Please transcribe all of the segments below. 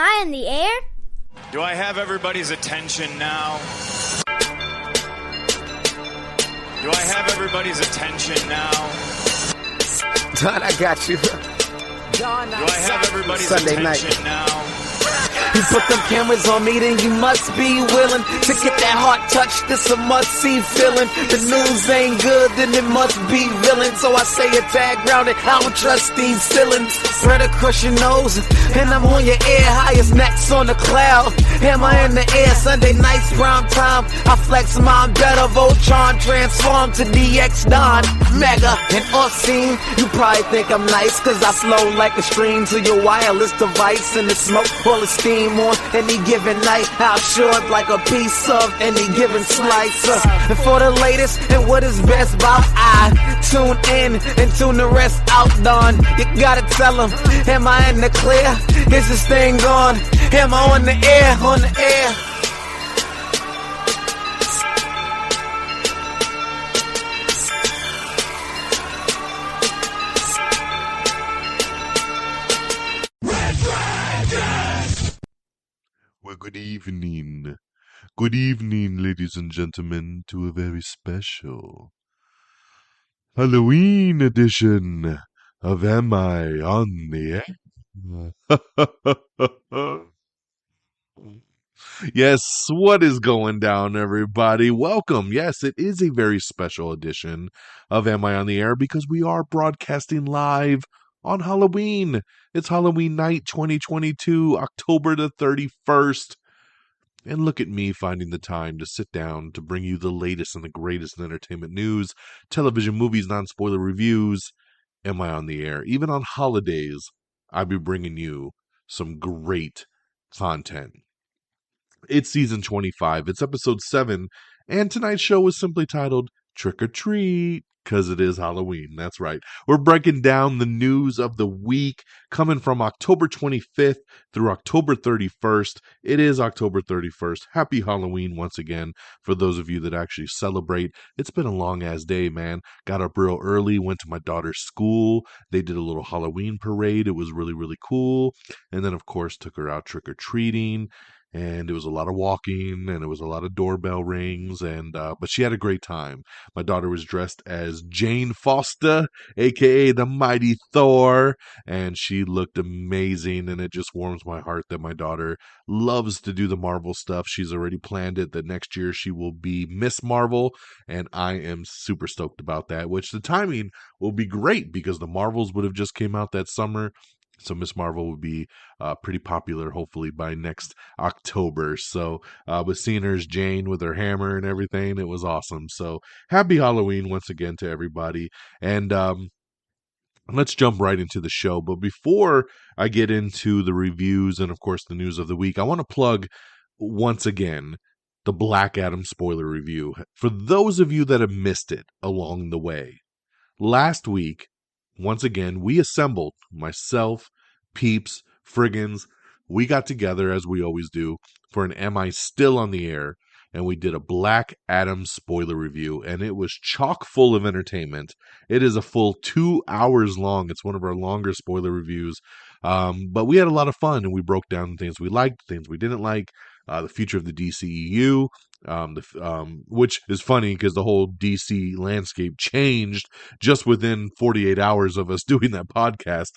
I in the air? Do I have everybody's attention now? Do I have everybody's attention now? Don, I got you. Do I have everybody's Sunday attention night. now? You put them cameras on me, then you must be willing to get that heart touch. This a must-see feeling. The news ain't good, then it must be villain. So I say a tag grounded, I don't trust these ceilings. Spread across your nose, and I'm on your ear. Highest necks on the cloud, hammer in the air. Sunday nights, prime time. I flex mine better. Voltron transform to DX Don Mega. And off scene, you probably think I'm nice, cause I slow like a stream to your wireless device. And the smoke all the steam on any given night. I'll short like a piece of any given slice. And for the latest and what is best about, I tune in and tune the rest out. Don, you gotta tell them, am I in the clear? Is this thing on? Am I on the air? On the air? Well, good evening. Good evening, ladies and gentlemen, to a very special Halloween edition of Am I on the Air? Yes, what is going down, everybody? Welcome. Yes, it is a very special edition of Am I on the Air because we are broadcasting live on Halloween. It's Halloween night 2022, October the 31st. And look at me finding the time to sit down to bring you the latest and the greatest in entertainment news, television, movies, non-spoiler reviews. Am I on the air? Even on holidays, I'll be bringing you some great content. It's season 25. It's episode 7. And tonight's show is simply titled Trick or Treat, because it is Halloween. That's right. We're breaking down the news of the week coming from October 25th through October 31st. It is October 31st. Happy Halloween once again for those of you that actually celebrate. It's been a long-ass day, man. Got up real early, went to my daughter's school. They did a little Halloween parade. It was really, really cool. And then, of course, took her out trick-or-treating. And it was a lot of walking, and it was a lot of doorbell rings, and but she had a great time. My daughter was dressed as Jane Foster, a.k.a. the Mighty Thor, and she looked amazing, and it just warms my heart that my daughter loves to do the Marvel stuff. She's already planned it that next year she will be Miss Marvel, and I am super stoked about that, which the timing will be great because the Marvels would have just came out that summer. So Miss Marvel will be pretty popular, hopefully, by next October. So with seeing her as Jane with her hammer and everything, it was awesome. So happy Halloween once again to everybody. And let's jump right into the show. But before I get into the reviews and, of course, the news of the week, I want to plug once again the Black Adam spoiler review. For those of you that have missed it along the way, last week, once again, we assembled, myself, Peeps, Friggins, we got together, as we always do, for an Am I Still on the Air? And we did a Black Adam spoiler review, and it was chock full of entertainment. It is a full 2 hours long. It's one of our longer spoiler reviews. But we had a lot of fun, and we broke down things we liked, things we didn't like, the future of the DCEU, which is funny because the whole DC landscape changed just within 48 hours of us doing that podcast.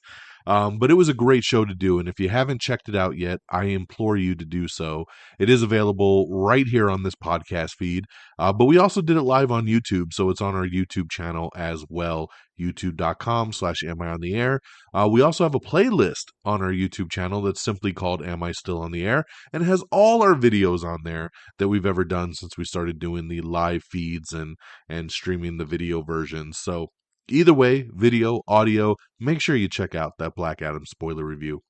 But it was a great show to do, and if you haven't checked it out yet, I implore you to do so. It is available right here on this podcast feed, but we also did it live on YouTube, so it's on our YouTube channel as well, youtube.com/AmIOnTheAir. We also have a playlist on our YouTube channel that's simply called Am I Still on the Air? And it has all our videos on there that we've ever done since we started doing the live feeds and streaming the video versions. So either way, video, audio, make sure you check out that Black Adam spoiler review.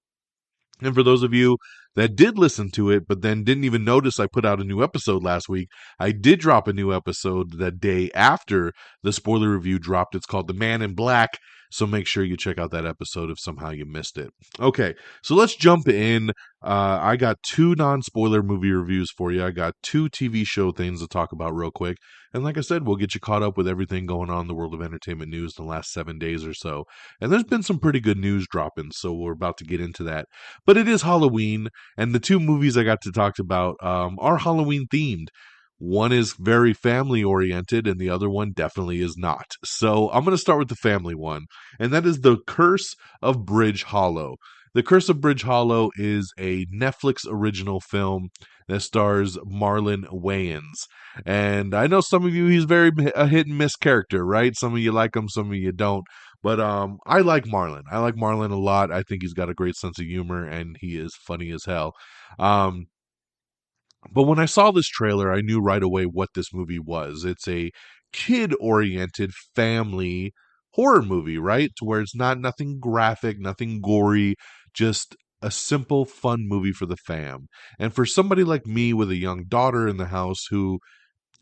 And for those of you that did listen to it, but then didn't even notice I put out a new episode last week, I did drop a new episode the day after the spoiler review dropped. It's called The Man in Black. So make sure you check out that episode if somehow you missed it. Okay, so let's jump in. I got two non-spoiler movie reviews for you. I got two TV show things to talk about real quick. And like I said, we'll get you caught up with everything going on in the world of entertainment news in the last 7 days or so. And there's been some pretty good news dropping, so we're about to get into that. But it is Halloween, and the two movies I got to talk about are Halloween themed. One is very family oriented, and the other one definitely is not. So I'm going to start with the family one, and that is The Curse of Bridge Hollow. The Curse of Bridge Hollow is a Netflix original film that stars Marlon Wayans. And I know some of you, he's very a hit and miss character, right? Some of you like him, some of you don't. But I like Marlon. I like Marlon a lot. I think he's got a great sense of humor, and he is funny as hell. Um, but when I saw this trailer, I knew right away what this movie was. It's a kid-oriented family horror movie, right? To where it's not nothing graphic, nothing gory, just a simple, fun movie for the fam. And for somebody like me with a young daughter in the house who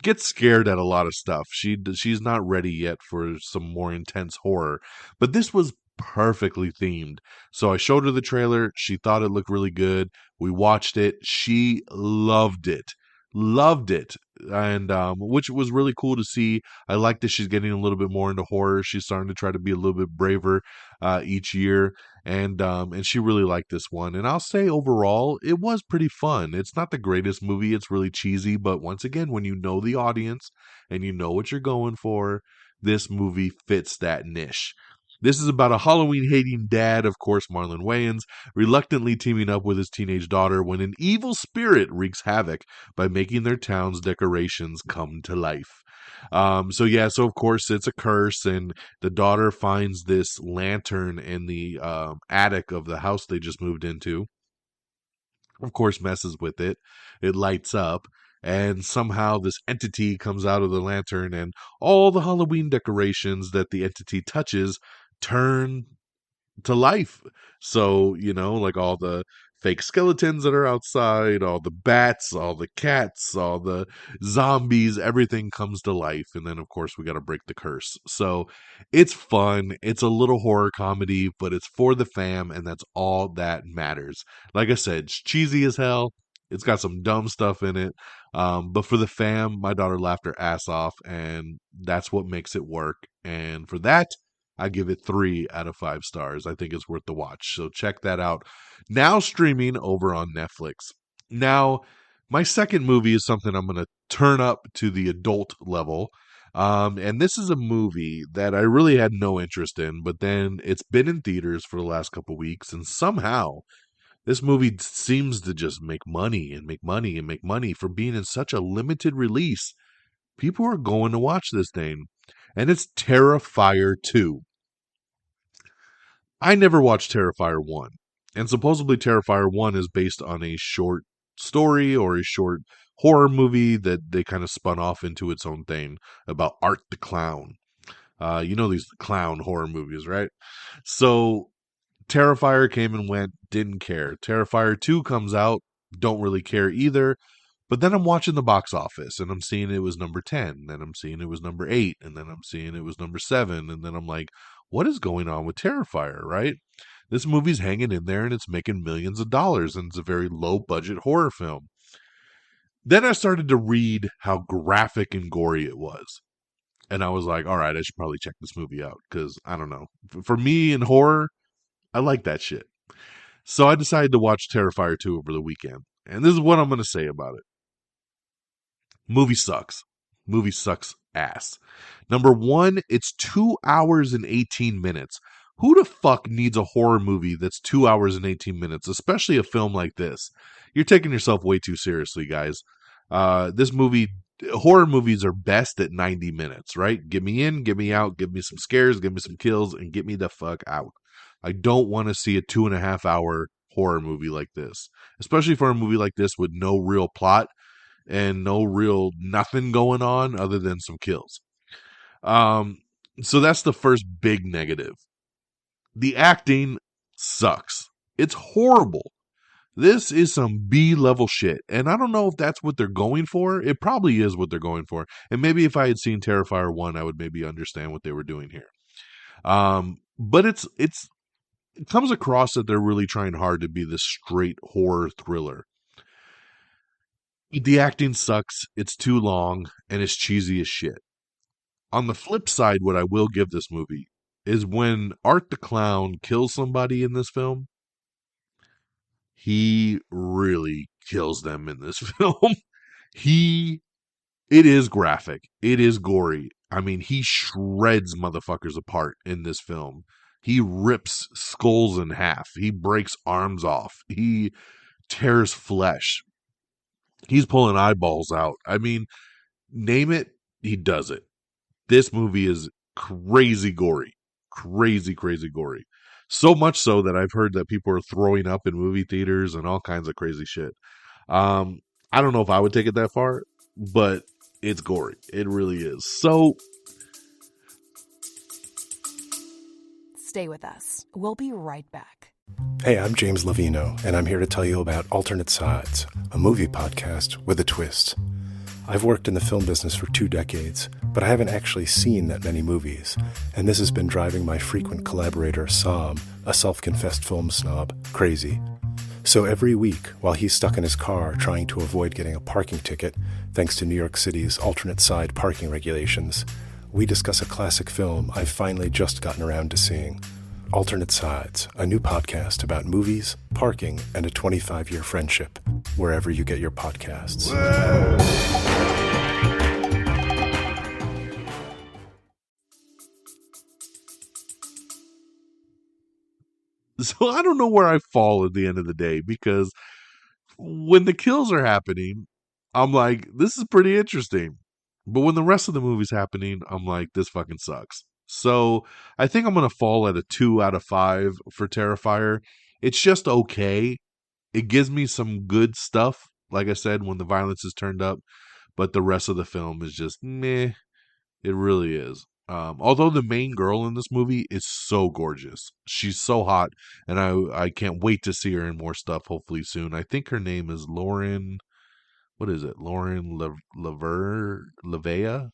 gets scared at a lot of stuff. She's not ready yet for some more intense horror. But this was perfectly themed. So I showed her the trailer. She thought it looked really good. We watched it. She loved it. Loved it. And which was really cool to see. I like that she's getting a little bit more into horror. She's starting to try to be a little bit braver each year. And she really liked this one. And I'll say overall, it was pretty fun. It's not the greatest movie. It's really cheesy, but once again, when you know the audience and you know what you're going for, this movie fits that niche. This is about a Halloween hating dad, of course, Marlon Wayans, reluctantly teaming up with his teenage daughter when an evil spirit wreaks havoc by making their town's decorations come to life. So of course it's a curse, and the daughter finds this lantern in the attic of the house they just moved into. Of course, messes with it. It lights up, and somehow this entity comes out of the lantern, and all the Halloween decorations that the entity touches turn to life. So, like all the fake skeletons that are outside, all the bats, all the cats, all the zombies, everything comes to life. And then, of course, we got to break the curse. So it's fun. It's a little horror comedy, but it's for the fam, and that's all that matters. Like I said, it's cheesy as hell. It's got some dumb stuff in it. But for the fam, my daughter laughed her ass off, and that's what makes it work. And for that, I give it 3 out of 5 stars. I think it's worth the watch. So check that out. Now streaming over on Netflix. Now, my second movie is something I'm going to turn up to the adult level. And this is a movie that I really had no interest in, but then it's been in theaters for the last couple weeks, and somehow this movie seems to just make money and make money and make money for being in such a limited release. People are going to watch this thing, and it's Terrifier 2. I never watched Terrifier 1. And supposedly Terrifier 1 is based on a short story or a short horror movie that they kind of spun off into its own thing about Art the Clown. These clown horror movies, right? So Terrifier came and went, didn't care. Terrifier 2 comes out, don't really care either. But then I'm watching the box office, and I'm seeing it was number 10, and I'm seeing it was number 8, and then I'm seeing it was number 7, and then I'm like, what is going on with Terrifier, right? This movie's hanging in there, and it's making millions of dollars, and it's a very low-budget horror film. Then I started to read how graphic and gory it was. And I was like, all right, I should probably check this movie out, because, I don't know. For me in horror, I like that shit. So I decided to watch Terrifier 2 over the weekend. And this is what I'm going to say about it. Movie sucks. Movie sucks ass. Number one, it's 2 hours and 18 minutes. Who the fuck needs a horror movie that's 2 hours and 18 minutes, especially a film like this? You're taking yourself way too seriously, guys. Horror movies are best at 90 minutes, right? Get me in, get me out, give me some scares, give me some kills, and get me the fuck out. I don't want to see a 2.5 hour horror movie like this, especially for a movie like this with no real plot and no real nothing going on other than some kills. So that's the first big negative. The acting sucks. It's horrible. This is some B-level shit. And I don't know if that's what they're going for. It probably is what they're going for. And maybe if I had seen Terrifier 1, I would maybe understand what they were doing here. But it's it comes across that they're really trying hard to be this straight horror thriller. The acting sucks, it's too long, and it's cheesy as shit. On the flip side, what I will give this movie is when Art the Clown kills somebody in this film, he really kills them in this film. he It is graphic. It is gory. I mean, he shreds motherfuckers apart in this film. He rips skulls in half. He breaks arms off. He tears flesh. He's pulling eyeballs out. I mean, name it, he does it. This movie is crazy gory. Crazy, crazy gory. So much so that I've heard that people are throwing up in movie theaters and all kinds of crazy shit. Um, I don't know if I would take it that far, but it's gory. It really is. So Stay with us. We'll be right back. Hey, I'm James Lovino, and I'm here to tell you about Alternate Sides, a movie podcast with a twist. I've worked in the film business for 2 decades, but I haven't actually seen that many movies, and this has been driving my frequent collaborator, Sam, a self-confessed film snob, crazy. So every week, while he's stuck in his car trying to avoid getting a parking ticket, thanks to New York City's alternate side parking regulations, we discuss a classic film I've finally just gotten around to seeing. Alternate Sides, a new podcast about movies, parking, and a 25-year friendship, wherever you get your podcasts. So I don't know where I fall at the end of the day, because when the kills are happening, I'm like, this is pretty interesting. But when the rest of the movie's happening, I'm like, this fucking sucks. So I think I'm going to fall at a 2 out of 5 for Terrifier. It's just okay. It gives me some good stuff, like I said, when the violence is turned up. But the rest of the film is just meh. It really is. Although the main girl in this movie is so gorgeous. She's so hot, and I can't wait to see her in more stuff, hopefully soon. I think her name is Lauren. What is it? Lauren Levea?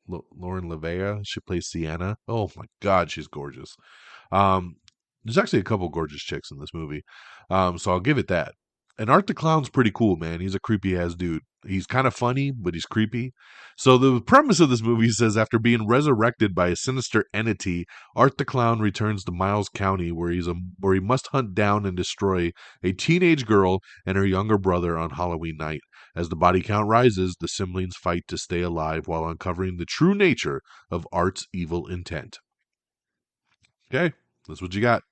Lauren Levea. She plays Sienna. Oh my God, she's gorgeous. Um, there's actually a couple gorgeous chicks in this movie. So I'll give it that. And Art the Clown's pretty cool, man. He's a creepy ass dude. He's kind of funny, but he's creepy. So the premise of this movie says after being resurrected by a sinister entity, Art the Clown returns to Miles County, where where he must hunt down and destroy a teenage girl and her younger brother on Halloween night. As the body count rises, the siblings fight to stay alive while uncovering the true nature of Art's evil intent. Okay, that's what you got.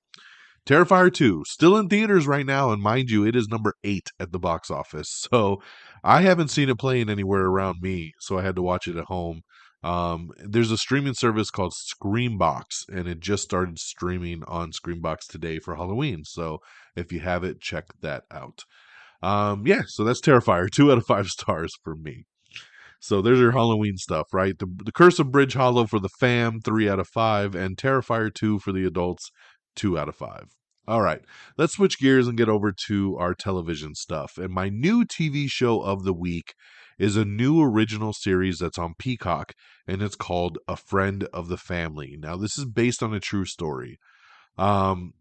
Terrifier 2, still in theaters right now, and mind you, it is number 8 at the box office. So I haven't seen it playing anywhere around me, so I had to watch it at home. There's a streaming service called Screambox, and it just started streaming on Screambox today for Halloween. So if you have it, check that out. Yeah, so that's Terrifier, 2 out of 5 stars for me. So there's your Halloween stuff, right? The Curse of Bridge Hollow for the fam, 3 out of 5, and Terrifier 2 for the adults, 2 out of 5. All right, let's switch gears and get over to our television stuff. And my new TV show of the week is a new original series that's on Peacock, and it's called A Friend of the Family. Now, this is based on a true story. And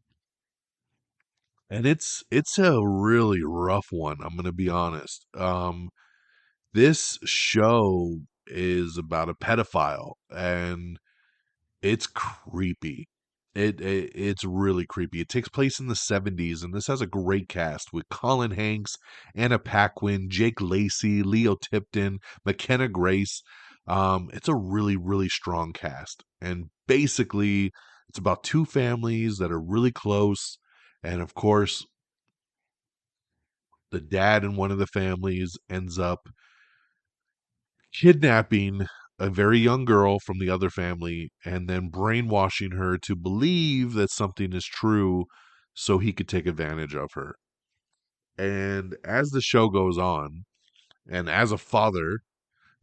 it's a really rough one, I'm going to be honest. This show is about a pedophile, and it's creepy. It's really creepy. It takes place in the 70s, and this has a great cast with Colin Hanks, Anna Paquin, Jake Lacey, Leo Tipton, McKenna Grace. It's a really, really strong cast. And basically, it's about 2 families that are really close. And of course, the dad in one of the families ends up kidnapping a very young girl from the other family and then brainwashing her to believe that something is true so he could take advantage of her. And as the show goes on, and as a father,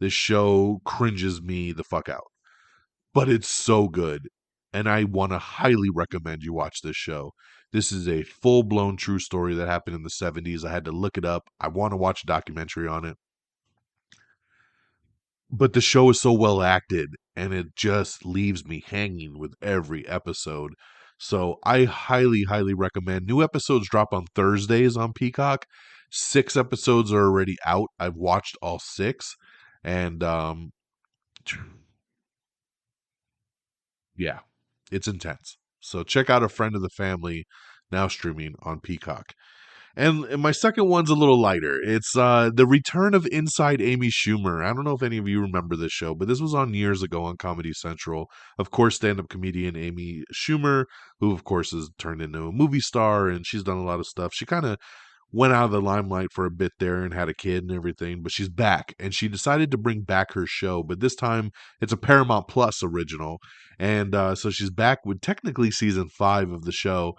this show cringes me the fuck out. But it's so good. And I want to highly recommend you watch this show. This is a full-blown true story that happened in the 70s. I had to look it up. I want to watch a documentary on it. But the show is so well acted, and it just leaves me hanging with every episode. So I highly, highly recommend. New episodes drop on Thursdays on Peacock. 6 episodes are already out. I've watched all 6. And yeah, it's intense. So check out A Friend of the Family, now streaming on Peacock. And my second one's a little lighter. It's the return of Inside Amy Schumer. I don't know if any of you remember this show, but this was on years ago on Comedy Central. Of course, stand-up comedian Amy Schumer, who of course has turned into a movie star, and she's done a lot of stuff. She kind of went out of the limelight for a bit there and had a kid and everything, but she's back, and she decided to bring back her show, but this time it's a Paramount Plus original. And so she's back with technically season 5 of the show.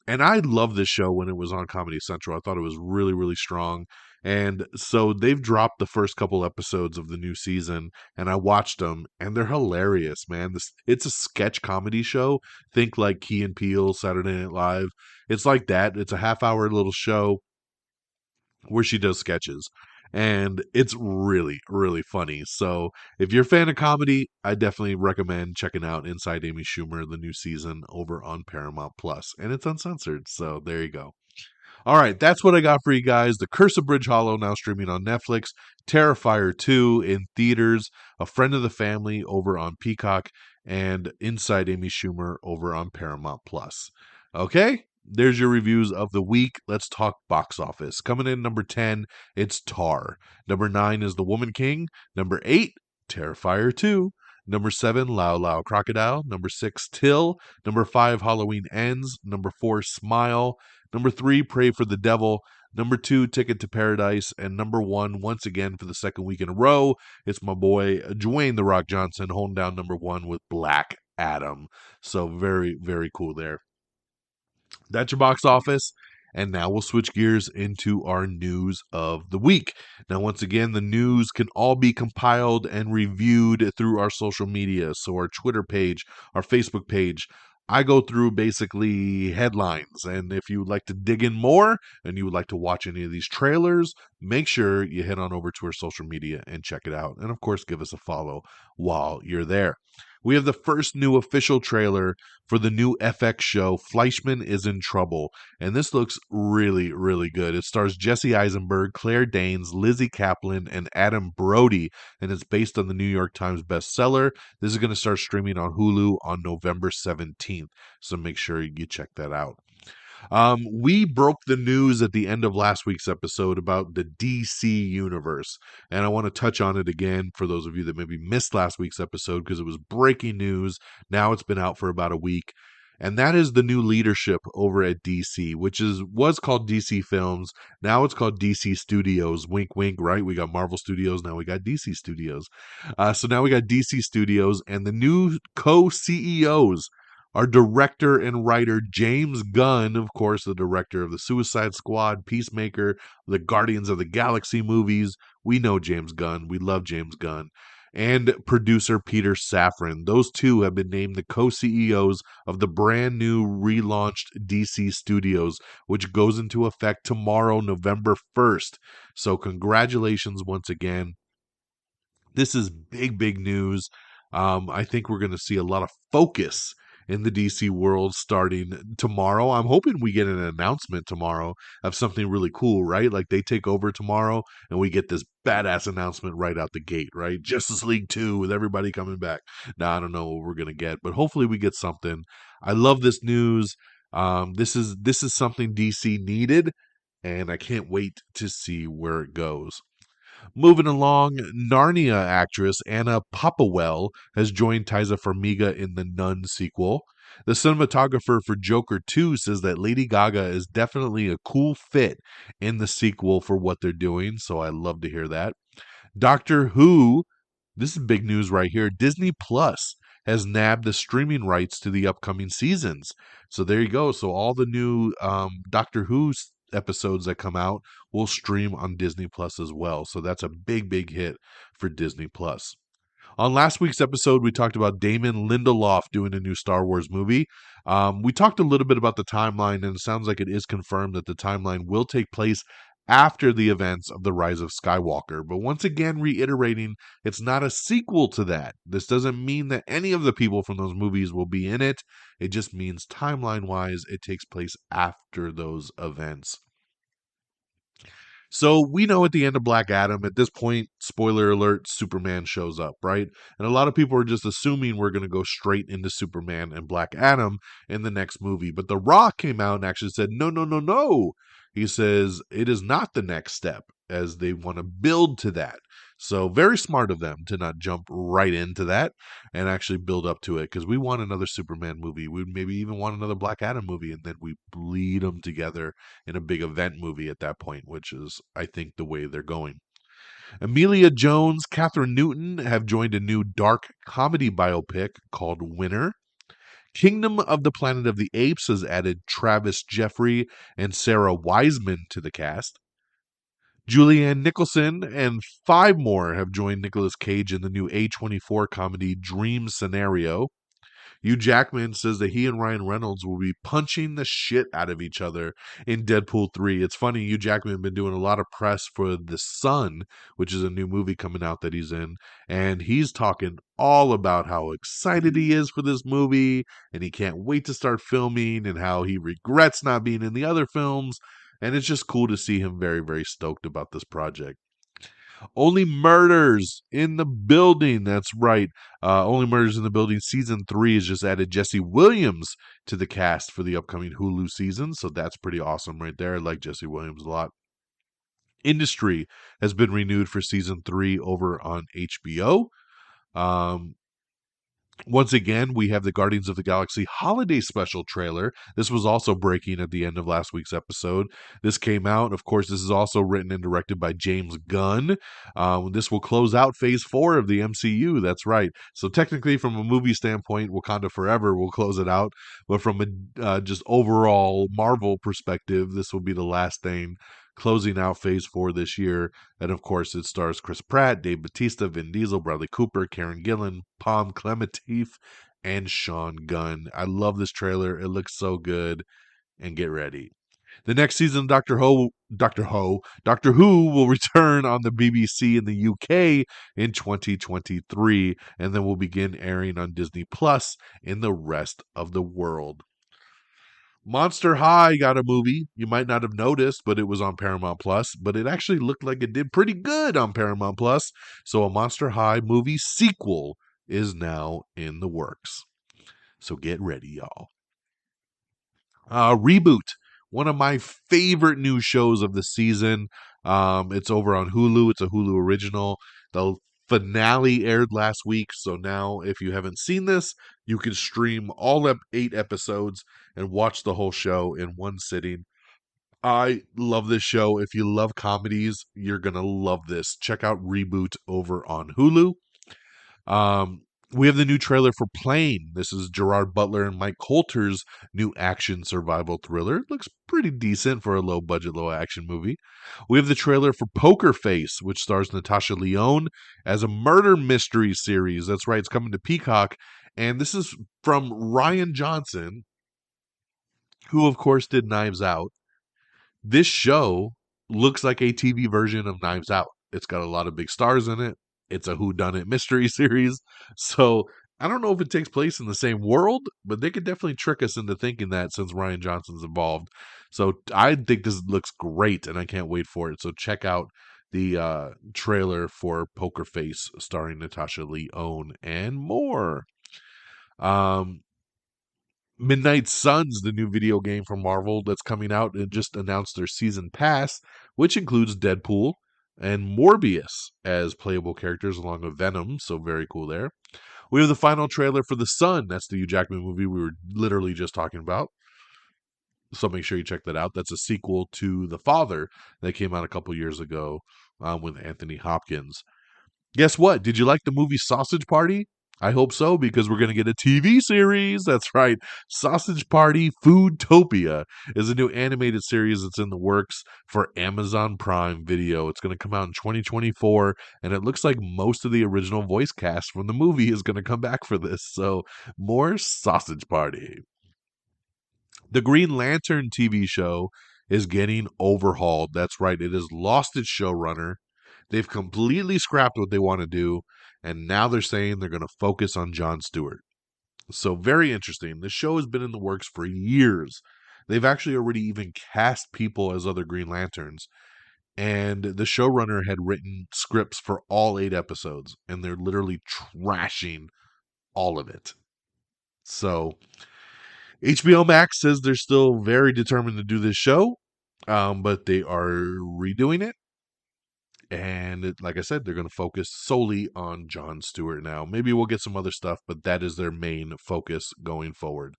And I loved this show when it was on Comedy Central. I thought it was really, really strong. And so they've dropped the first couple episodes of the new season, and I watched them, and they're hilarious, man. It's a sketch comedy show. Think like Key and Peele, Saturday Night Live. It's like that. It's a half-hour little show where she does sketches. And it's really, really funny. So if you're a fan of comedy, I definitely recommend checking out Inside Amy Schumer, the new season over on Paramount Plus. And it's uncensored. So there you go. All right, that's what I got for you guys. The Curse of Bridge Hollow now streaming on Netflix. Terrifier 2 in theaters. A Friend of the Family over on Peacock. And Inside Amy Schumer over on Paramount Plus. Okay, there's your reviews of the week. Let's talk box office. Coming in number 10, it's Tar. Number 9 is The Woman King. Number 8, Terrifier 2. Number 7, Lao Lao Crocodile. Number 6, Till. Number 5, Halloween Ends. Number 4, Smile. Number 3, Pray for the Devil. Number 2, Ticket to Paradise. And number 1, once again for the second week in a row, it's my boy Dwayne The Rock Johnson holding down number 1 with Black Adam. So very, very cool there. That's your box office. And now we'll switch gears into our news of the week. Now, once again, the news can all be compiled and reviewed through our social media. So our Twitter page, our Facebook page. I go through basically headlines. And if you would like to dig in more and you would like to watch any of these trailers, make sure you head on over to our social media and check it out. And of course, give us a follow while you're there. We have the first new official trailer for the new FX show, Fleischman is in Trouble. And this looks really, really good. It stars Jesse Eisenberg, Claire Danes, Lizzie Kaplan, and Adam Brody. And it's based on the New York Times bestseller. This is going to start streaming on Hulu on November 17th. So make sure you check that out. We broke the news at the end of last week's episode about the DC universe, and I want to touch on it again for those of you that maybe missed last week's episode because it was breaking news. Now it's been out for about a week, and that is the new leadership over at DC, which was called DC Films. Now it's called DC Studios. Wink, wink, right? We got Marvel Studios. Now we got DC Studios. So now we got DC Studios, and the new co-CEOs our director and writer, James Gunn, of course, the director of the Suicide Squad, Peacemaker, the Guardians of the Galaxy movies. We know James Gunn. We love James Gunn. And producer Peter Safran. Those two have been named the co-CEOs of the brand new relaunched DC Studios, which goes into effect tomorrow, November 1st. So congratulations once again. This is big, big news. I think we're going to see a lot of focus in the DC world starting tomorrow. I'm hoping we get an announcement tomorrow of something really cool, right? Like they take over tomorrow and we get this badass announcement right out the gate, right? Justice League 2 with everybody coming back. Now, I don't know what we're going to get, but hopefully we get something. I love this news. This is something DC needed, and I can't wait to see where it goes. Moving along, Narnia actress Anna Popplewell has joined Taissa Farmiga in the Nun sequel. The cinematographer for Joker 2 says that Lady Gaga is definitely a cool fit in the sequel for what they're doing, so I love to hear that. Doctor Who, this is big news right here, Disney Plus has nabbed the streaming rights to the upcoming seasons. So there you go. So all the new Doctor Who episodes that come out will stream on Disney Plus as well. So that's a big, big hit for Disney Plus. On last week's episode, we talked about Damon Lindelof doing a new Star Wars movie. We talked a little bit about the timeline, and it sounds like it is confirmed that the timeline will take place after the events of The Rise of Skywalker. But once again, reiterating, it's not a sequel to that. This doesn't mean that any of the people from those movies will be in it. It just means timeline-wise, it takes place after those events. So we know at the end of Black Adam, at this point, spoiler alert, Superman shows up, right? And a lot of people are just assuming we're going to go straight into Superman and Black Adam in the next movie. But The Rock came out and actually said, no, no, no, no. He says it is not the next step, as they want to build to that. So very smart of them to not jump right into that and actually build up to it, because we want another Superman movie. We maybe even want another Black Adam movie, and then we bleed them together in a big event movie at that point, which is, I think, the way they're going. Emilia Jones, Catherine Newton have joined a new dark comedy biopic called Winner. Kingdom of the Planet of the Apes has added Travis Jeffrey and Sarah Wiseman to the cast. Julianne Nicholson and 5 more have joined Nicolas Cage in the new A24 comedy Dream Scenario. Hugh Jackman says that he and Ryan Reynolds will be punching the shit out of each other in Deadpool 3. It's funny, Hugh Jackman has been doing a lot of press for The Sun, which is a new movie coming out that he's in, and he's talking all about how excited he is for this movie, and he can't wait to start filming, and how he regrets not being in the other films, and it's just cool to see him very, very stoked about this project. Only Murders in the Building. That's right. Only Murders in the Building Season 3 has just added Jesse Williams to the cast for the upcoming Hulu season. So that's pretty awesome right there. I like Jesse Williams a lot. Industry has been renewed for Season 3 over on HBO. Once again, we have the Guardians of the Galaxy holiday special trailer. This was also breaking at the end of last week's episode. This came out. Of course, this is also written and directed by James Gunn. This will close out Phase 4 of the MCU. That's right. So technically, from a movie standpoint, Wakanda Forever will close it out. But from a just overall Marvel perspective, this will be the last thing closing out Phase 4 this year. And of course, it stars Chris Pratt, Dave Bautista, Vin Diesel, Bradley Cooper, Karen Gillan, Palm Clementif, and Sean Gunn. I love this trailer. It looks so good. And get ready. The next season of Doctor Who will return on the BBC in the UK in 2023, and then will begin airing on Disney Plus in the rest of the world. Monster High got a movie. You might not have noticed, but it was on Paramount Plus. But it actually looked like it did pretty good on Paramount Plus. So a Monster High movie sequel is now in the works. So get ready, y'all. Reboot, one of my favorite new shows of the season. It's over on Hulu. It's a Hulu original. The finale aired last week, so now if you haven't seen this, you can stream all 8 episodes and watch the whole show in one sitting. I love this show. If you love comedies, you're gonna love this. Check out Reboot over on Hulu. We have the new trailer for Plane. This is Gerard Butler and Mike Coulter's new action survival thriller. It looks pretty decent for a low-budget, low-action movie. We have the trailer for Poker Face, which stars Natasha Lyonne as a murder mystery series. That's right, it's coming to Peacock. And this is from Rian Johnson, who, of course, did Knives Out. This show looks like a TV version of Knives Out. It's got a lot of big stars in it. It's a whodunit mystery series. So I don't know if it takes place in the same world, but they could definitely trick us into thinking that since Rian Johnson's involved. So I think this looks great, and I can't wait for it. So check out the trailer for Poker Face starring Natasha Lyonne and more. Midnight Suns, the new video game from Marvel that's coming out, and just announced their season pass, which includes Deadpool and Morbius as playable characters along with Venom, so very cool there. We have the final trailer for The Son. That's the Hugh Jackman movie we were literally just talking about. So make sure you check that out. That's a sequel to The Father that came out a couple years ago with Anthony Hopkins. Guess what? Did you like the movie Sausage Party? I hope so, because we're going to get a TV series. That's right. Sausage Party Foodtopia is a new animated series that's in the works for Amazon Prime Video. It's going to come out in 2024, and it looks like most of the original voice cast from the movie is going to come back for this. So more Sausage Party. The Green Lantern TV show is getting overhauled. That's right. It has lost its showrunner. They've completely scrapped what they want to do, and now they're saying they're going to focus on Jon Stewart. So very interesting. The show has been in the works for years. They've actually already even cast people as other Green Lanterns. And the showrunner had written scripts for all 8 episodes, and they're literally trashing all of it. So HBO Max says they're still very determined to do this show, but they are redoing it. And like I said, they're going to focus solely on Jon Stewart now. Maybe we'll get some other stuff, but that is their main focus going forward.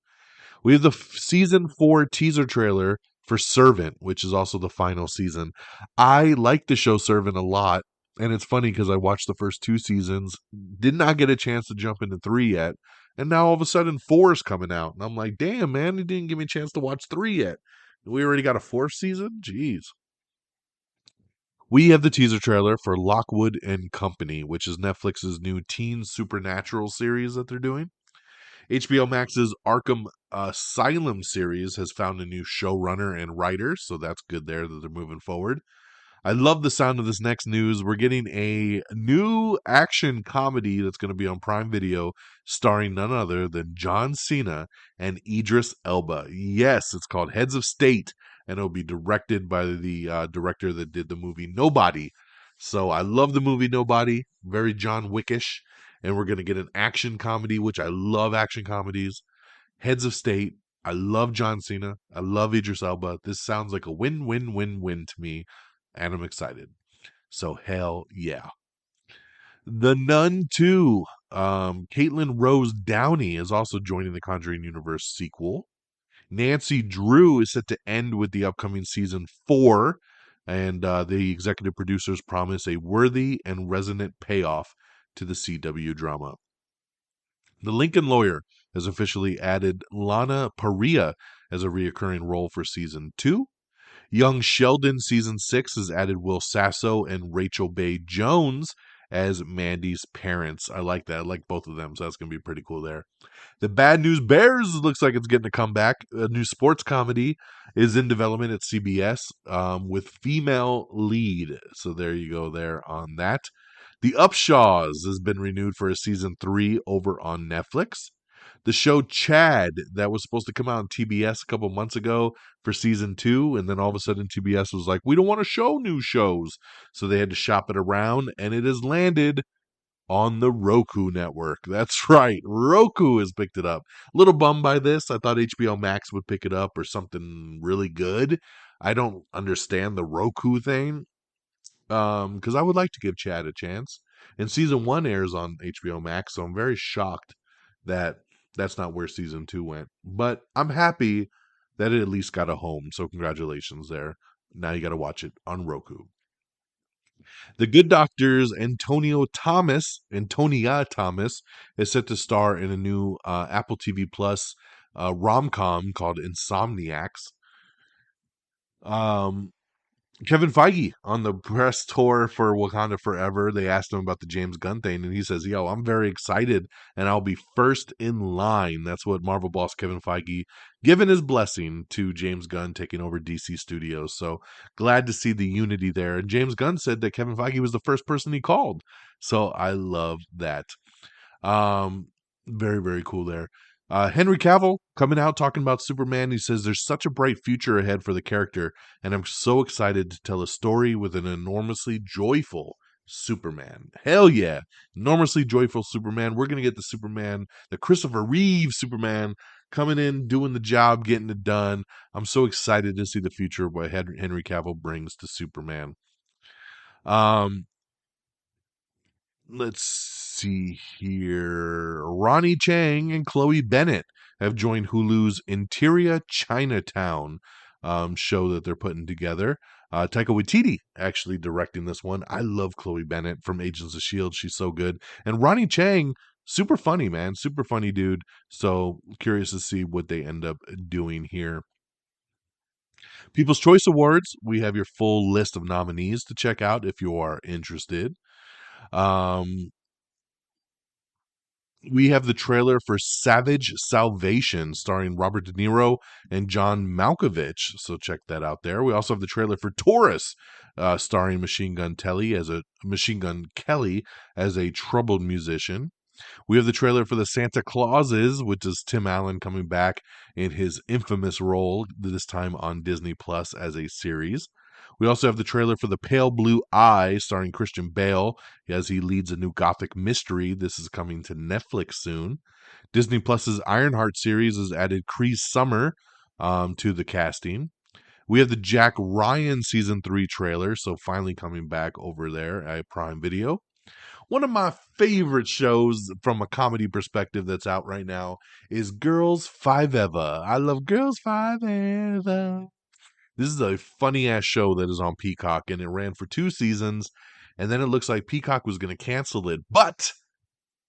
We have the season 4 teaser trailer for Servant, which is also the final season. I like the show Servant a lot, and it's funny because I watched the first 2 seasons, did not get a chance to jump into 3 yet, and now all of a sudden 4 is coming out, and I'm like, damn, man, you didn't give me a chance to watch 3 yet. We already got a 4th season? Jeez. We have the teaser trailer for Lockwood and Company, which is Netflix's new teen supernatural series that they're doing. HBO Max's Arkham Asylum series has found a new showrunner and writer, so that's good there that they're moving forward. I love the sound of this next news. We're getting a new action comedy that's going to be on Prime Video starring none other than John Cena and Idris Elba. Yes, it's called Heads of State, and it'll be directed by the director that did the movie Nobody. So I love the movie Nobody, very John Wickish, and we're going to get an action comedy, which I love action comedies. Heads of State. I love John Cena. I love Idris Elba. This sounds like a win-win-win-win to me, and I'm excited. So hell yeah. The Nun 2. Caitlin Rose Downey is also joining the Conjuring Universe sequel. Nancy Drew is set to end with the upcoming season 4, and the executive producers promise a worthy and resonant payoff to the CW drama. The Lincoln Lawyer has officially added Lana Parrilla as a reoccurring role for season 2. Young Sheldon season 6 has added Will Sasso and Rachel Bay Jones as Mandy's parents. I like that. I like both of them, so that's going to be pretty cool there. The Bad News Bears looks like it's getting a comeback. A new sports comedy is in development at CBS with female lead. So there you go there on that. The Upshaws has been renewed for a season 3 over on Netflix. The show Chad that was supposed to come out on TBS a couple months ago for season 2, and then all of a sudden TBS was like, we don't want to show new shows. So they had to shop it around, and it has landed on the Roku network. That's right. Roku has picked it up. A little bummed by this. I thought HBO Max would pick it up or something really good. I don't understand the Roku thing. Because I would like to give Chad a chance. And season 1 airs on HBO Max, so I'm very shocked that that's not where season 2 went. But I'm happy that it at least got a home, so congratulations there. Now you got to watch it on Roku. The Good Doctor's Antonia Thomas is set to star in a new Apple TV Plus rom-com called Insomniacs. Kevin Feige on the press tour for Wakanda Forever, they asked him about the James Gunn thing, and he says, yo, I'm very excited, and I'll be first in line. That's what Marvel boss Kevin Feige given his blessing to James Gunn taking over DC Studios. So glad to see the unity there. And James Gunn said that Kevin Feige was the first person he called. So I love that. Very, very cool there. Henry Cavill coming out talking about Superman. He says there's such a bright future ahead for the character, and I'm so excited to tell a story with an enormously joyful Superman. Hell yeah. Enormously joyful Superman. We're going to get the Superman, the Christopher Reeve Superman, coming in, doing the job, getting it done. I'm so excited to see the future of what Henry Cavill brings to Superman. Let's see here. Ronnie Chang and Chloe Bennett have joined Hulu's Interior Chinatown show that they're putting together. Taika Waititi actually directing this one. I love Chloe Bennett from Agents of S.H.I.E.L.D. She's so good. And Ronnie Chang, super funny, man. Super funny dude. So curious to see what they end up doing here. People's Choice Awards. We have your full list of nominees to check out if you are interested. We have the trailer for Savage Salvation, starring Robert De Niro and John Malkovich. So check that out there. We also have the trailer for Taurus, starring Machine Gun Kelly as a troubled musician. We have the trailer for the Santa Clauses, which is Tim Allen coming back in his infamous role, this time on Disney Plus as a series. We also have the trailer for The Pale Blue Eye, starring Christian Bale, as he leads a new gothic mystery. This is coming to Netflix soon. Disney Plus's Ironheart series has added Cree Summer to the casting. We have the Jack Ryan Season 3 trailer, so finally coming back over there at Prime Video. One of my favorite shows from a comedy perspective that's out right now is Girls Five Eva. I love Girls Five Eva. This is a funny ass show that is on Peacock, and it ran for 2 seasons, and then it looks like Peacock was going to cancel it, but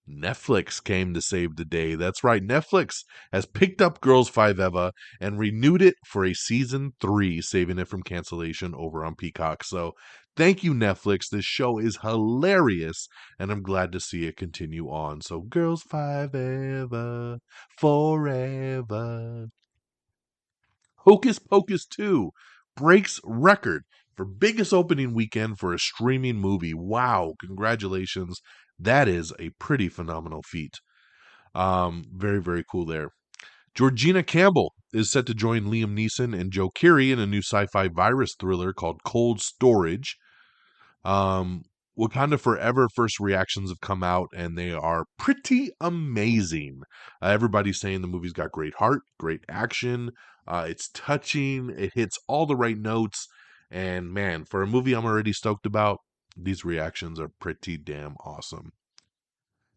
Netflix came to save the day. That's right, Netflix has picked up Girls Five Eva and renewed it for a season 3, saving it from cancellation over on Peacock. So thank you, Netflix. This show is hilarious, and I'm glad to see it continue on. So Girls Five Eva forever. Hocus Pocus 2 breaks record for biggest opening weekend for a streaming movie. Wow, congratulations. That is a pretty phenomenal feat. Very, very cool there. Georgina Campbell is set to join Liam Neeson and Joe Keery in a new sci-fi virus thriller called Cold Storage. Wakanda Forever first reactions have come out, and they are pretty amazing. Everybody's saying the movie's got great heart, great action. It's touching. It hits all the right notes. And man, for a movie I'm already stoked about, these reactions are pretty damn awesome.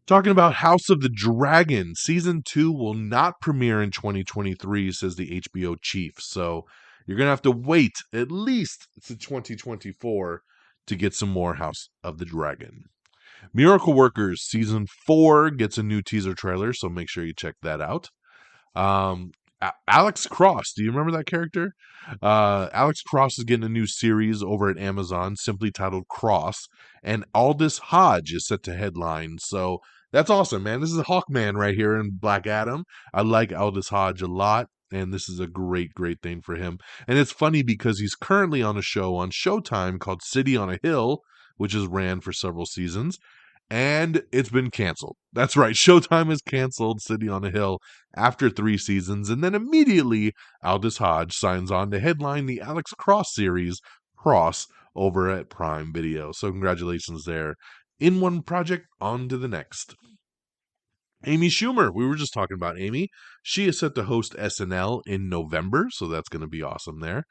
Talking about House of the Dragon, Season 2 will not premiere in 2023, says the HBO chief. So you're going to have to wait at least to 2024 to get some more House of the Dragon. Miracle Workers Season 4 gets a new teaser trailer, so make sure you check that out. Alex Cross, do you remember that character? Alex Cross is getting a new series over at Amazon, simply titled Cross, and Aldous Hodge is set to headline. So that's awesome, man. This is Hawkman right here in Black Adam. I like Aldous Hodge a lot, and this is a great, great thing for him. And it's funny because he's currently on a show on Showtime called City on a Hill, which has ran for several seasons, and it's been canceled. That's right, Showtime has canceled City on a Hill after 3 seasons, and then immediately Aldous Hodge signs on to headline the Alex Cross series, Cross, over at Prime Video. So congratulations there. In one project, on to the next. Amy Schumer, we were just talking about Amy. She is set to host SNL in November, so that's going to be awesome there.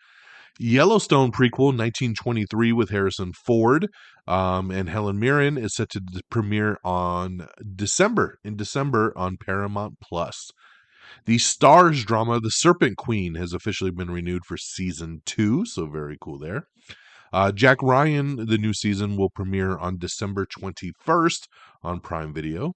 Yellowstone prequel 1923 with Harrison Ford and Helen Mirren is set to premiere in December on Paramount Plus. The Starz drama The Serpent Queen has officially been renewed for season 2, so very cool there. Jack Ryan, the new season, will premiere on December 21st on Prime Video.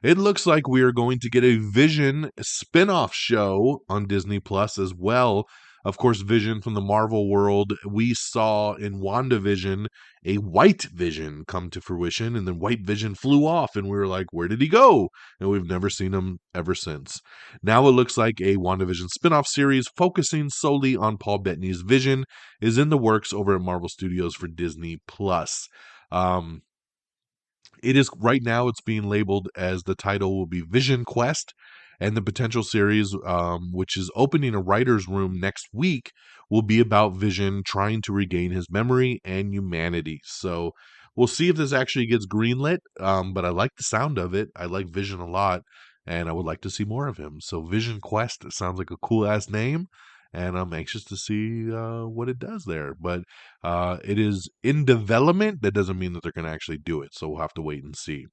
It looks like we are going to get a Vision spin-off show on Disney Plus as well. Of course, Vision from the Marvel world. We saw in WandaVision a White Vision come to fruition, and then White Vision flew off, and we were like, where did he go? And we've never seen him ever since. Now it looks like a WandaVision spin-off series focusing solely on Paul Bettany's Vision is in the works over at Marvel Studios for Disney Plus. It is right now, it's being labeled as the title will be Vision Quest, and the potential series, which is opening a writer's room next week, will be about Vision trying to regain his memory and humanity. So we'll see if this actually gets greenlit, but I like the sound of it. I like Vision a lot, and I would like to see more of him. So Vision Quest, it sounds like a cool-ass name, and I'm anxious to see what it does there. But it is in development. That doesn't mean that they're going to actually do it, so we'll have to wait and see.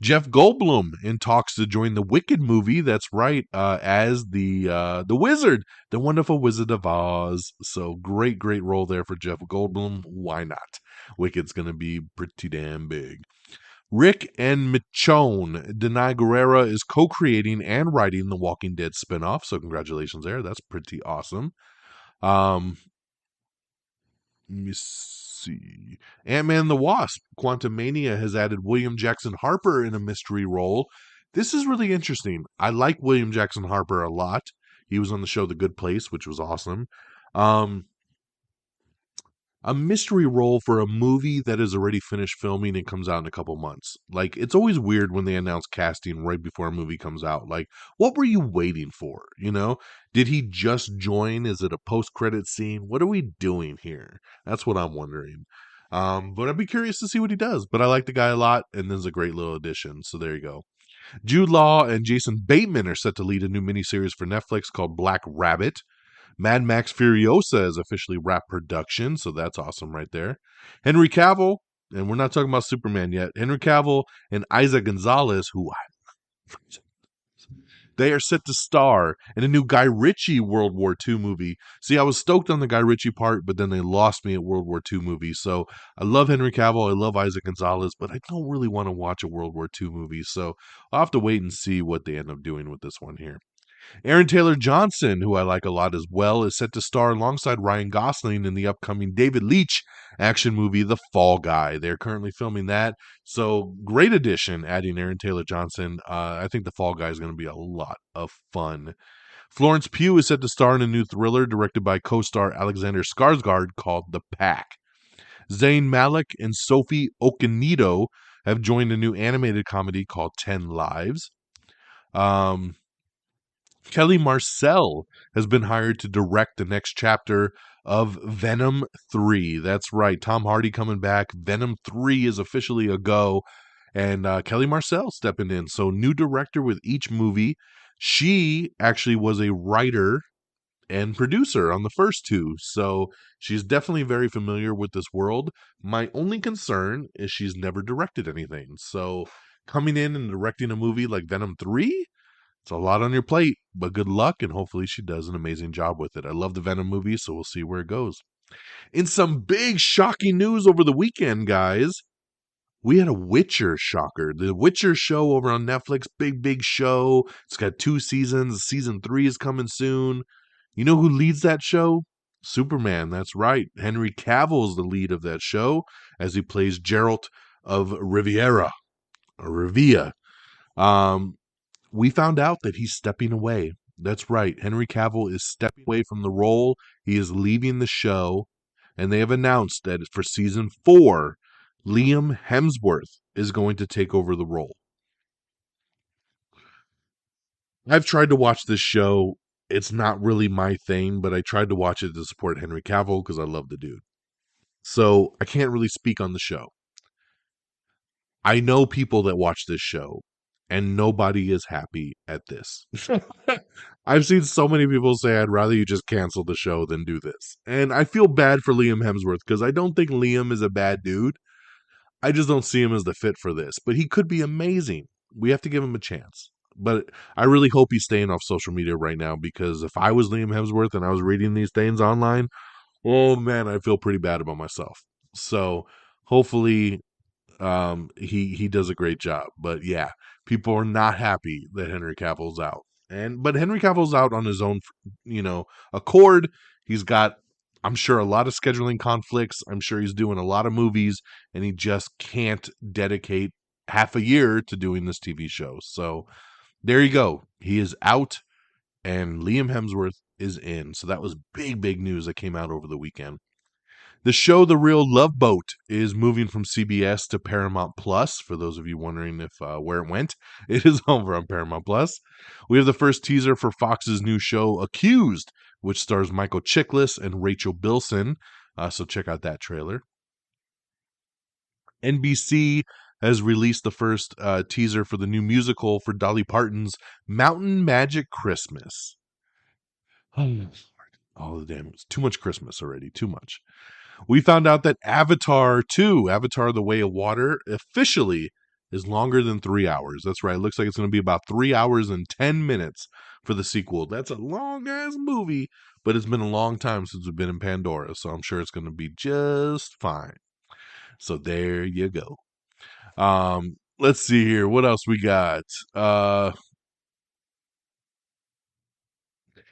Jeff Goldblum in talks to join the Wicked movie. That's right, as the Wizard, the Wonderful Wizard of Oz. So great, great role there for Jeff Goldblum. Why not? Wicked's going to be pretty damn big. Rick and Michonne, Denai Guerrera is co-creating and writing the Walking Dead spinoff. So congratulations there. That's pretty awesome. Let me see. Ant-Man and the Wasp, Quantumania has added William Jackson Harper in a mystery role. This is really interesting. I like William Jackson Harper a lot. He was on the show The Good Place, which was awesome. Um, a mystery role for a movie that is already finished filming and comes out in a couple months. Like, it's always weird when they announce casting right before a movie comes out. Like, what were you waiting for? You know, did he just join? Is it a post-credit scene? What are we doing here? That's what I'm wondering. But I'd be curious to see what he does. But I like the guy a lot, and this is a great little addition. So there you go. Jude Law and Jason Bateman are set to lead a new miniseries for Netflix called Black Rabbit. Mad Max Furiosa has officially wrapped production, so that's awesome right there. Henry Cavill, and we're not talking about Superman yet. Henry Cavill and Isaac Gonzalez, they are set to star in a new Guy Ritchie World War II movie. See, I was stoked on the Guy Ritchie part, but then they lost me at World War II movie. So I love Henry Cavill, I love Isaac Gonzalez, but I don't really want to watch a World War II movie. So I'll have to wait and see what they end up doing with this one here. Aaron Taylor Johnson, who I like a lot as well, is set to star alongside Ryan Gosling in the upcoming David Leitch action movie, The Fall Guy. They're currently filming that. So, great addition adding Aaron Taylor Johnson. I think The Fall Guy is going to be a lot of fun. Florence Pugh is set to star in a new thriller directed by co-star Alexander Skarsgård called The Pack. Zayn Malik and Sophie Okonedo have joined a new animated comedy called 10 Lives. Kelly Marcel has been hired to direct the next chapter of Venom 3. That's right, Tom Hardy coming back. Venom 3 is officially a go, and Kelly Marcel stepping in. So, new director with each movie. She actually was a writer and producer on the first two, so she's definitely very familiar with this world. My only concern is she's never directed anything. So, coming in and directing a movie like Venom 3, it's a lot on your plate, but good luck, and hopefully she does an amazing job with it. I love the Venom movie, so we'll see where it goes. In some big shocking news over the weekend, guys, we had a Witcher shocker. The Witcher show over on Netflix, big show. It's got 2 seasons. Season 3 is coming soon. You know who leads that show? Superman, that's right. Henry Cavill is the lead of that show as he plays Geralt of Rivia. We found out that he's stepping away. That's right. Henry Cavill is stepping away from the role. He is leaving the show. And they have announced that for season 4, Liam Hemsworth is going to take over the role. I've tried to watch this show. It's not really my thing, but I tried to watch it to support Henry Cavill because I love the dude. So I can't really speak on the show. I know people that watch this show, and nobody is happy at this. I've seen so many people say, I'd rather you just cancel the show than do this. And I feel bad for Liam Hemsworth because I don't think Liam is a bad dude. I just don't see him as the fit for this. But he could be amazing. We have to give him a chance. But I really hope he's staying off social media right now, because if I was Liam Hemsworth and I was reading these things online, oh man, I feel pretty bad about myself. So hopefully he does a great job. But yeah, people are not happy that Henry Cavill's out. But Henry Cavill's out on his own, accord. He's got, I'm sure, a lot of scheduling conflicts. I'm sure he's doing a lot of movies, and he just can't dedicate half a year to doing this TV show. So there you go. He is out, and Liam Hemsworth is in. So that was big news that came out over the weekend. The show The Real Love Boat is moving from CBS to Paramount Plus. For those of you wondering if where it went, it is over on Paramount Plus. We have the first teaser for Fox's new show Accused, which stars Michael Chiklis and Rachel Bilson. So check out that trailer. NBC has released the first teaser for the new musical for Dolly Parton's Mountain Magic Christmas. Oh, damn, it's too much Christmas already. Too much. We found out that Avatar 2, Avatar The Way of Water, officially is longer than 3 hours. That's right. It looks like it's going to be about 3 hours and 10 minutes for the sequel. That's a long-ass movie, but it's been a long time since we've been in Pandora, so I'm sure it's going to be just fine. So there you go. Let's see here. What else we got?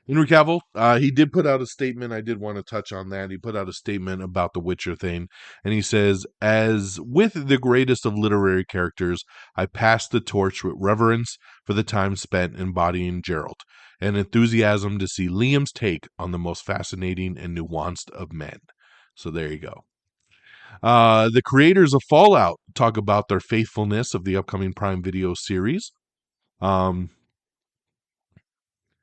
Henry Cavill, he did put out a statement. I did want to touch on that. He put out a statement about the Witcher thing, and he says, "As with the greatest of literary characters, I pass the torch with reverence for the time spent embodying Geralt, and enthusiasm to see Liam's take on the most fascinating and nuanced of men." So there you go. The creators of Fallout talk about their faithfulness of the upcoming Prime Video series. Liam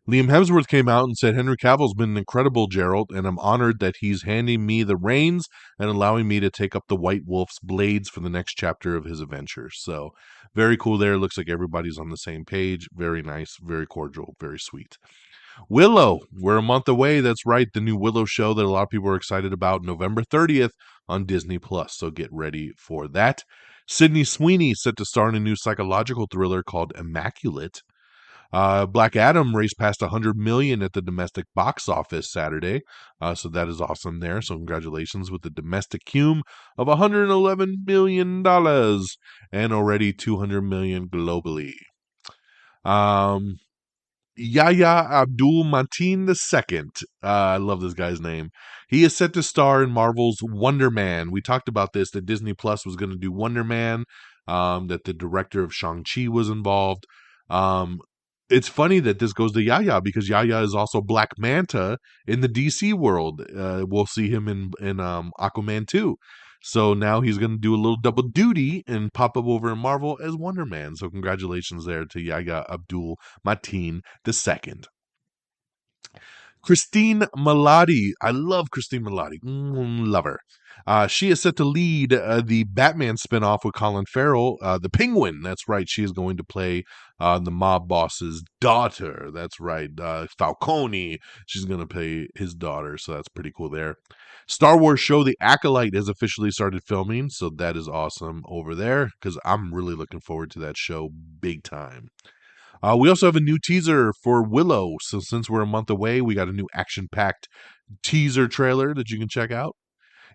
Hemsworth came out and said, "Henry Cavill's been an incredible Geralt, and I'm honored that he's handing me the reins and allowing me to take up the White Wolf's blades for the next chapter of his adventure." So very cool there. Looks like everybody's on the same page. Very nice, very cordial, very sweet. Willow, we're a month away. That's right. The new Willow show that a lot of people are excited about, November 30th on Disney Plus. So get ready for that. Sydney Sweeney set to star in a new psychological thriller called Immaculate. Black Adam raced past 100 million at the domestic box office Saturday, so that is awesome there. So congratulations with the domestic cum of $111 million and already 200 million globally. Yahya Abdul Mateen II. I love this guy's name. He is set to star in Marvel's Wonder Man. We talked about this, that Disney Plus was going to do Wonder Man, that the director of Shang-Chi was involved. It's funny that this goes to Yahya because Yahya is also Black Manta in the DC world. We'll see him in Aquaman 2. So now he's going to do a little double duty and pop up over in Marvel as Wonder Man. So congratulations there to Yahya Abdul Mateen II. Christine Milioti. I love Christine Milioti. Love her. She is set to lead the Batman spinoff with Colin Farrell, the Penguin. That's right. She is going to play the mob boss's daughter. That's right. Falcone. She's going to play his daughter. So that's pretty cool there. Star Wars show The Acolyte has officially started filming. So that is awesome over there because I'm really looking forward to that show big time. We also have a new teaser for Willow. So since we're a month away, we got a new action-packed teaser trailer that you can check out.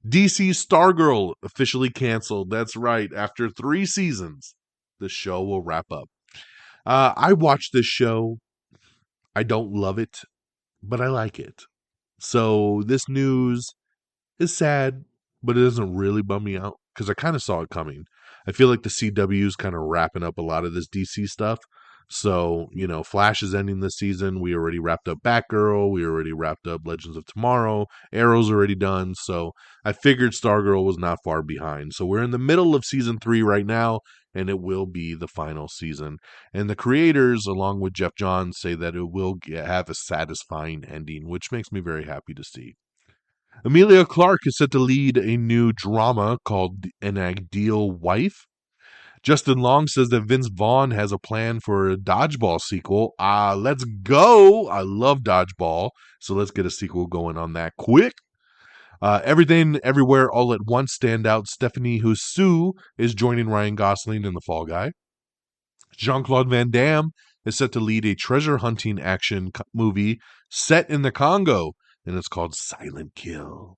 DC Stargirl officially canceled. That's right. After 3 seasons, the show will wrap up. I watched this show. I don't love it, but I like it. So this news is sad, but it doesn't really bum me out because I kind of saw it coming. I feel like the CW is kind of wrapping up a lot of this DC stuff. So, Flash is ending this season. We already wrapped up Batgirl. We already wrapped up Legends of Tomorrow. Arrow's already done. So I figured Stargirl was not far behind. So we're in the middle of season 3 right now, and it will be the final season. And the creators, along with Jeff Johns, say that it will have a satisfying ending, which makes me very happy to see. Emilia Clarke is set to lead a new drama called An Ideal Wife. Justin Long says that Vince Vaughn has a plan for a Dodgeball sequel. Let's go. I love Dodgeball. So let's get a sequel going on that quick. Everything, Everywhere, All at Once standout Stephanie Hsu is joining Ryan Gosling in The Fall Guy. Jean-Claude Van Damme is set to lead a treasure hunting action movie set in the Congo, and it's called Silent Kill.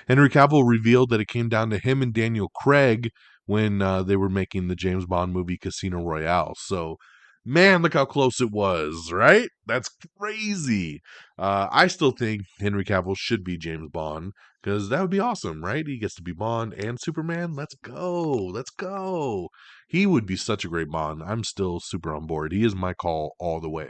Henry Cavill revealed that it came down to him and Daniel Craig when they were making the James Bond movie Casino Royale. So, man, look how close it was, right? That's crazy. I still think Henry Cavill should be James Bond because that would be awesome, right? He gets to be Bond and Superman. Let's go. Let's go. He would be such a great Bond. I'm still super on board. He is my call all the way.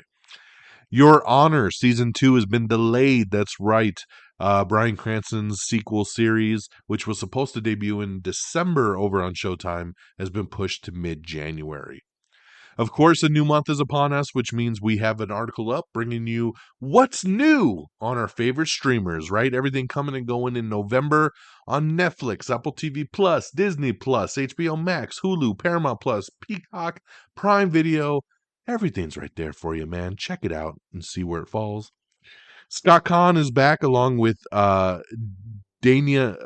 Your Honor Season 2 has been delayed. That's right. Bryan Cranston's sequel series, which was supposed to debut in December over on Showtime, has been pushed to mid-January. Of course, a new month is upon us, which means we have an article up bringing you what's new on our favorite streamers, right? Everything coming and going in November on Netflix, Apple TV Plus, Disney Plus, HBO Max, Hulu, Paramount Plus, Peacock, Prime Video. Everything's right there for you, man. Check it out and see where it falls. Scott Kahn is back along with Dania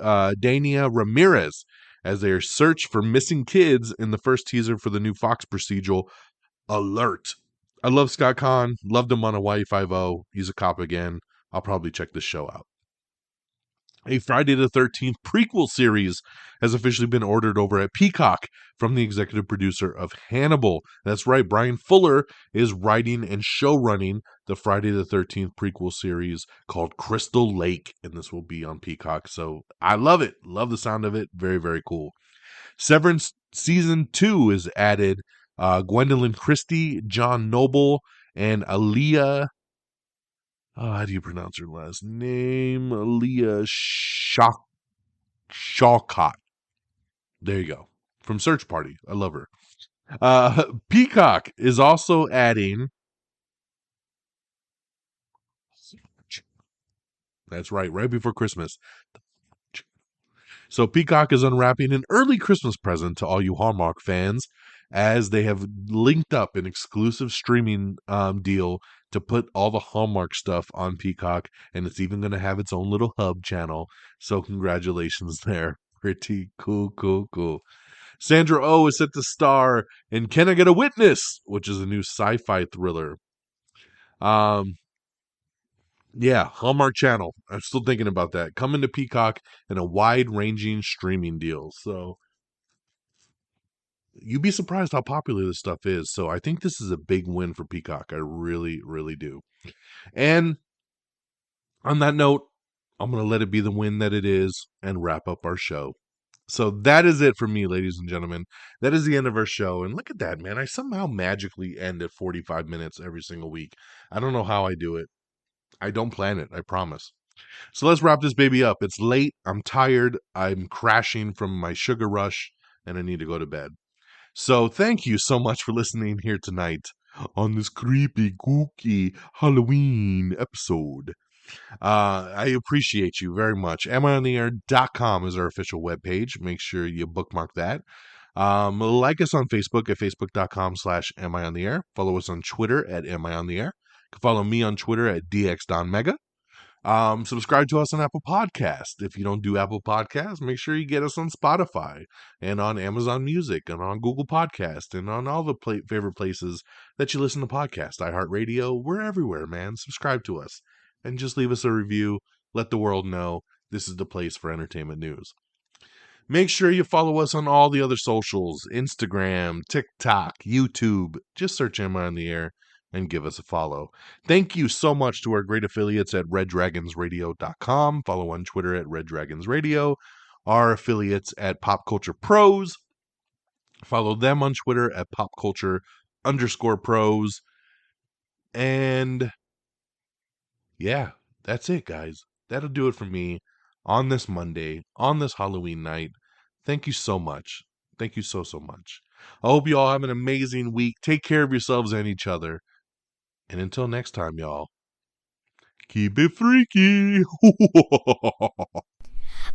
Ramirez as they search for missing kids in the first teaser for the new Fox procedural Alert. I love Scott Kahn. Loved him on Hawaii Five-0. He's a cop again. I'll probably check this show out. A Friday the 13th prequel series has officially been ordered over at Peacock from the executive producer of Hannibal. That's right, Brian Fuller is writing and show running the Friday the 13th prequel series called Crystal Lake, and this will be on Peacock. So I love it. Love the sound of it. Very, very cool. Severance Season 2 is added. Gwendolyn Christie, John Noble, and Aaliyah. How do you pronounce her last name? Aaliyah Shawcott. There you go. From Search Party. I love her. Peacock is also adding. That's right before Christmas. So Peacock is unwrapping an early Christmas present to all you Hallmark fans, as they have linked up an exclusive streaming deal to put all the Hallmark stuff on Peacock, and it's even going to have its own little hub channel. So congratulations there. Pretty cool. Sandra Oh is set to star in Can I Get a Witness?, which is a new sci-fi thriller. Yeah, Hallmark Channel. I'm still thinking about that. Coming to Peacock in a wide-ranging streaming deal. So you'd be surprised how popular this stuff is. So I think this is a big win for Peacock. I really, really do. And on that note, I'm going to let it be the win that it is and wrap up our show. So that is it for me, ladies and gentlemen. That is the end of our show. And look at that, man. I somehow magically end at 45 minutes every single week. I don't know how I do it. I don't plan it, I promise. So let's wrap this baby up. It's late. I'm tired. I'm crashing from my sugar rush, and I need to go to bed. So thank you so much for listening here tonight on this creepy, kooky Halloween episode. I appreciate you very much. AmIOnTheAir.com is our official webpage. Make sure you bookmark that. Like us on Facebook at facebook.com/AmIOnTheAir. Follow us on Twitter at AmIOnTheAir. You can follow me on Twitter at DXDonMega. Subscribe to us on Apple Podcast. If you don't do Apple Podcasts, make sure you get us on Spotify and on Amazon Music and on Google Podcast and on all the favorite places that you listen to podcasts. iHeartRadio, we're everywhere, man. Subscribe to us and just leave us a review. Let the world know this is the place for entertainment news. Make sure you follow us on all the other socials, Instagram, TikTok, YouTube. Just search Am I on the Air and give us a follow. Thank you so much to our great affiliates at reddragonsradio.com. Follow on Twitter at reddragonsradio. Our affiliates at Pop Culture Pros. Follow them on Twitter at popculture_pros. And yeah, that's it, guys. That'll do it for me on this Monday, on this Halloween night. Thank you so much. Thank you so much. I hope you all have an amazing week. Take care of yourselves and each other. And until next time, y'all, keep it freaky.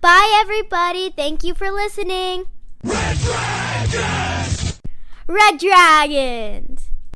Bye, everybody. Thank you for listening. Red Dragons! Red Dragons!